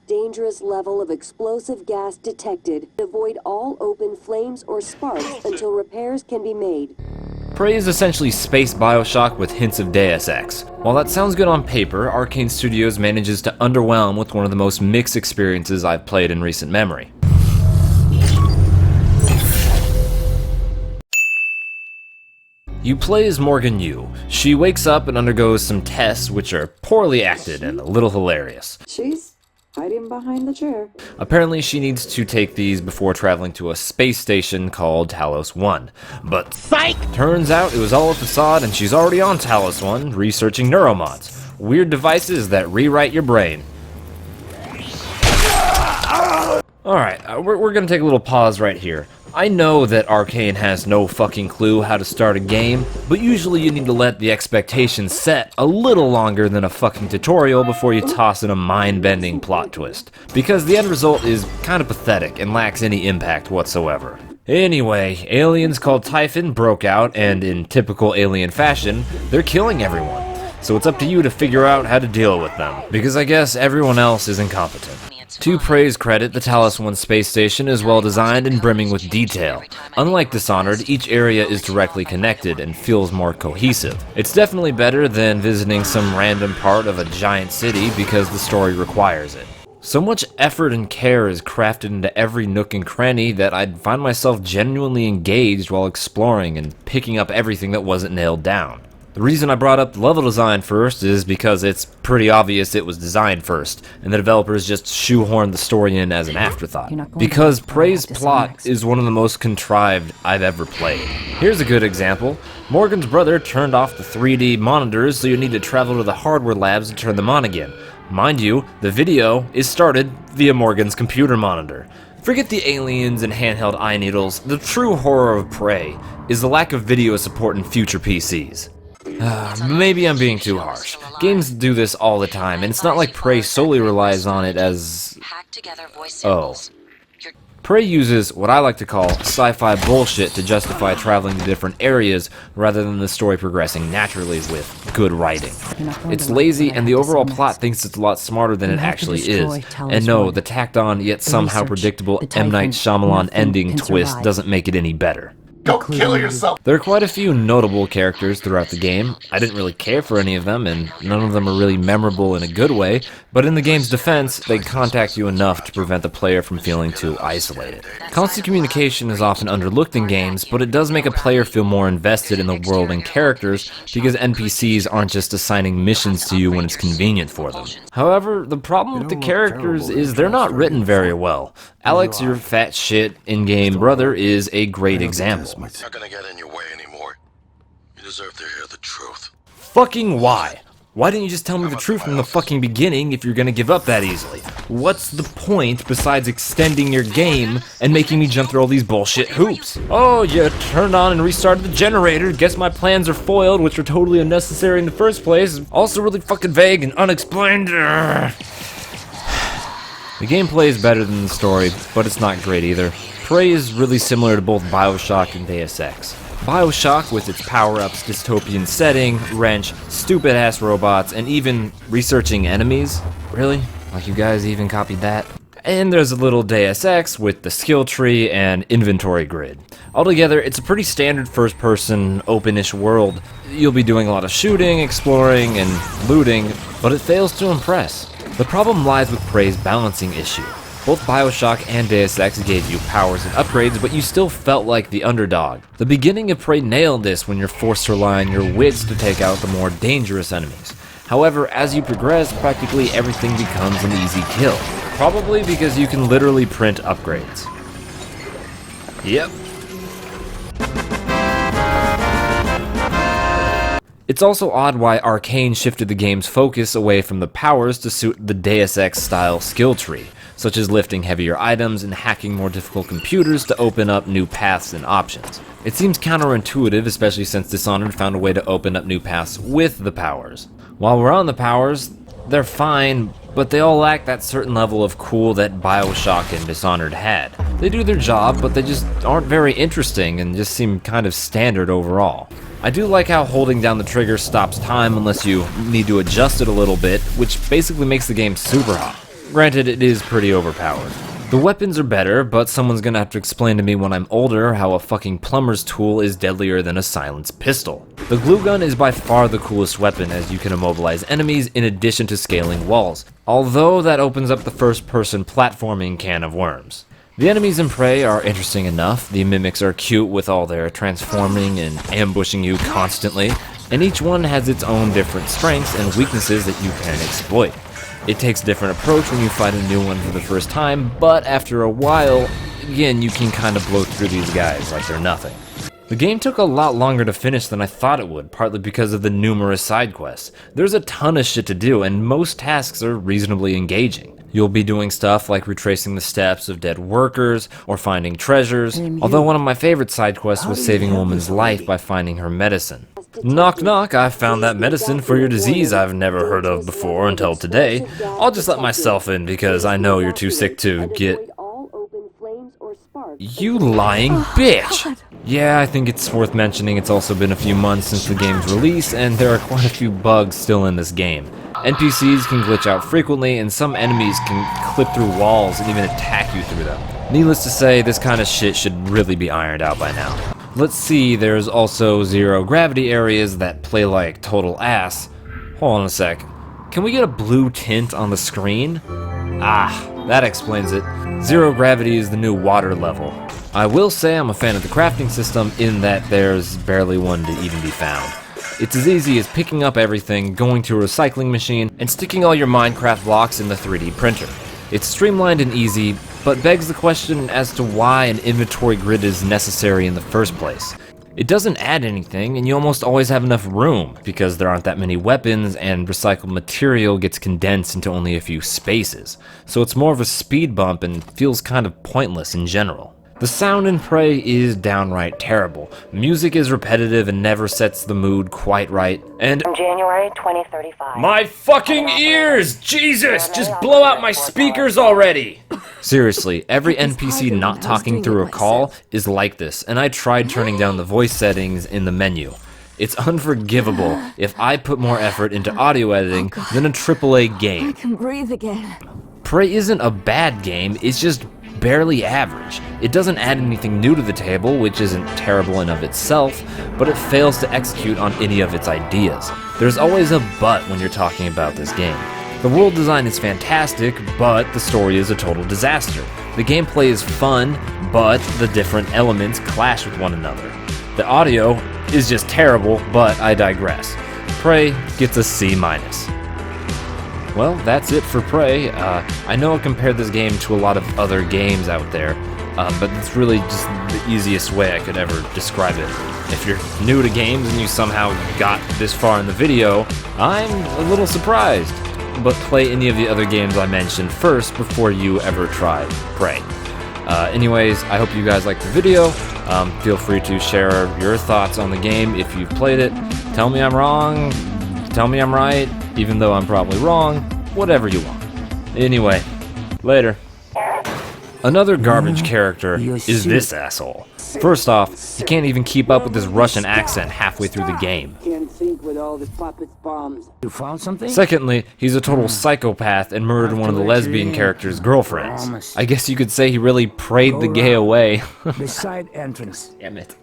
Dangerous level of explosive gas detected. Avoid all open flames or sparks until repairs can be made. Prey is essentially space Bioshock with hints of Deus Ex. While that sounds good on paper, Arcane Studios manages to underwhelm with one of the most mixed experiences I've played in recent memory. You play as Morgan Yu. She wakes up and undergoes some tests which are poorly acted and a little hilarious. She's hiding behind the chair. Apparently she needs to take these before traveling to a space station called Talos 1. But psych! Turns out it was all a facade and she's already on Talos 1 researching neuromods. Weird devices that rewrite your brain. Alright, we're gonna take a little pause right here. I know that Arcane has no fucking clue how to start a game, but usually you need to let the expectations set a little longer than a fucking tutorial before you toss in a mind-bending plot twist, because the end result is kind of pathetic and lacks any impact whatsoever. Anyway, aliens called Typhon broke out, and in typical alien fashion, they're killing everyone. So it's up to you to figure out how to deal with them, because I guess everyone else is incompetent. To Prey's credit, the Talos 1 space station is well designed and brimming with detail. Unlike Dishonored, each area is directly connected and feels more cohesive. It's definitely better than visiting some random part of a giant city because the story requires it. So much effort and care is crafted into every nook and cranny that I'd find myself genuinely engaged while exploring and picking up everything that wasn't nailed down. The reason I brought up the level design first is because it's pretty obvious it was designed first, and the developers just shoehorned the story in as an afterthought. Because Prey's plot is one of the most contrived I've ever played. Here's a good example. Morgan's brother turned off the 3D monitors, so you need to travel to the hardware labs to turn them on again. Mind you, the video is started via Morgan's computer monitor. Forget the aliens and handheld eye needles, the true horror of Prey is the lack of video support in future PCs. Maybe I'm being too harsh. Games do this all the time, and it's not like Prey solely relies on it as... Prey uses what I like to call sci-fi bullshit to justify traveling to different areas rather than the story progressing naturally with good writing. It's lazy, and the overall plot thinks it's a lot smarter than it actually is. And no, the tacked on yet somehow predictable M. Night Shyamalan ending twist doesn't make it any better. Go kill yourself! There are quite a few notable characters throughout the game. I didn't really care for any of them, and none of them are really memorable in a good way, but in the game's defense, they contact you enough to prevent the player from feeling too isolated. Constant communication is often underlooked in games, but it does make a player feel more invested in the world and characters, because NPCs aren't just assigning missions to you when it's convenient for them. However, the problem with the characters is they're not written very well. Alex, your fat shit in-game brother, is a great example. Not gonna get in your way anymore. You deserve to hear the truth. Fucking why? Why didn't you just tell me the truth from the fucking beginning if you're gonna give up that easily? What's the point besides extending your game and making me jump through all these bullshit hoops? Oh, you turned on and restarted the generator. Guess my plans are foiled, which were totally unnecessary in the first place. Also really fucking vague and unexplained. The gameplay is better than the story, but it's not great either. Prey is really similar to both Bioshock and Deus Ex. Bioshock, with its power-ups, dystopian setting, wrench, stupid-ass robots, and even researching enemies. Really? Like you guys even copied that? And there's a little Deus Ex with the skill tree and inventory grid. Altogether, it's a pretty standard first-person, open-ish world. You'll be doing a lot of shooting, exploring, and looting, but it fails to impress. The problem lies with Prey's balancing issue. Both Bioshock and Deus Ex gave you powers and upgrades, but you still felt like the underdog. The beginning of Prey nailed this when you're forced to rely on your wits to take out the more dangerous enemies. However, as you progress, practically everything becomes an easy kill. Probably because you can literally print upgrades. Yep. It's also odd why Arcane shifted the game's focus away from the powers to suit the Deus Ex-style skill tree, such as lifting heavier items and hacking more difficult computers to open up new paths and options. It seems counterintuitive, especially since Dishonored found a way to open up new paths with the powers. While we're on the powers, they're fine, but they all lack that certain level of cool that Bioshock and Dishonored had. They do their job, but they just aren't very interesting and just seem kind of standard overall. I do like how holding down the trigger stops time unless you need to adjust it a little bit, which basically makes the game super hot. Granted, it is pretty overpowered. The weapons are better, but someone's gonna have to explain to me when I'm older how a fucking plumber's tool is deadlier than a silenced pistol. The glue gun is by far the coolest weapon, as you can immobilize enemies in addition to scaling walls, although that opens up the first-person platforming can of worms. The enemies in Prey are interesting enough, the mimics are cute with all their transforming and ambushing you constantly, and each one has its own different strengths and weaknesses that you can exploit. It takes a different approach when you fight a new one for the first time, but after a while, again, you can kind of blow through these guys like they're nothing. The game took a lot longer to finish than I thought it would, partly because of the numerous side quests. There's a ton of shit to do, and most tasks are reasonably engaging. You'll be doing stuff like retracing the steps of dead workers, or finding treasures, although one of my favorite side quests was saving a woman's life by finding her medicine. Knock knock, I found that medicine for your disease I've never heard of before until today. I'll just let myself in because I know you're too sick to get... You lying bitch! Yeah, I think it's worth mentioning it's also been a few months since the game's release, and there are quite a few bugs still in this game. NPCs can glitch out frequently, and some enemies can clip through walls and even attack you through them. Needless to say, this kind of shit should really be ironed out by now. Let's see, there's also zero gravity areas that play like total ass. Hold on a sec. Can we get a blue tint on the screen? Ah, that explains it. Zero gravity is the new water level. I will say I'm a fan of the crafting system in that there's barely one to even be found. It's as easy as picking up everything, going to a recycling machine, and sticking all your Minecraft blocks in the 3D printer. It's streamlined and easy, but begs the question as to why an inventory grid is necessary in the first place. It doesn't add anything, and you almost always have enough room, because there aren't that many weapons, and recycled material gets condensed into only a few spaces, so it's more of a speed bump and feels kind of pointless in general. The sound in Prey is downright terrible. Music is repetitive and never sets the mood quite right, and January 2035. my fucking ears! Jesus! Just blow out my speakers already! Seriously, every NPC not talking through a call is like this, and I tried turning down the voice settings in the menu. It's unforgivable if I put more effort into audio editing than a AAA game. I can breathe again. Prey isn't a bad game, it's just barely average. It doesn't add anything new to the table, which isn't terrible in of itself, but it fails to execute on any of its ideas. There's always a but when you're talking about this game. The world design is fantastic, but the story is a total disaster. The gameplay is fun, but the different elements clash with one another. The audio is just terrible, but I digress. Prey gets a C-. Well, that's it for Prey. I know I compared this game to a lot of other games out there, but it's really just the easiest way I could ever describe it. If you're new to games and you somehow got this far in the video, I'm a little surprised. But play any of the other games I mentioned first before you ever try Prey. Anyways, I hope you guys liked the video. Feel free to share your thoughts on the game if you've played it. Tell me I'm wrong, tell me I'm right, even though I'm probably wrong, whatever you want. Anyway, later. Another garbage character is this asshole. First off, he can't even keep up with his Russian accent halfway through the game. Can't think with all the puppets' bombs. You found something? Secondly, he's a total psychopath and murdered one of the lesbian character's girlfriends. I guess you could say he really prayed the gay away. The side entrance. Damn it.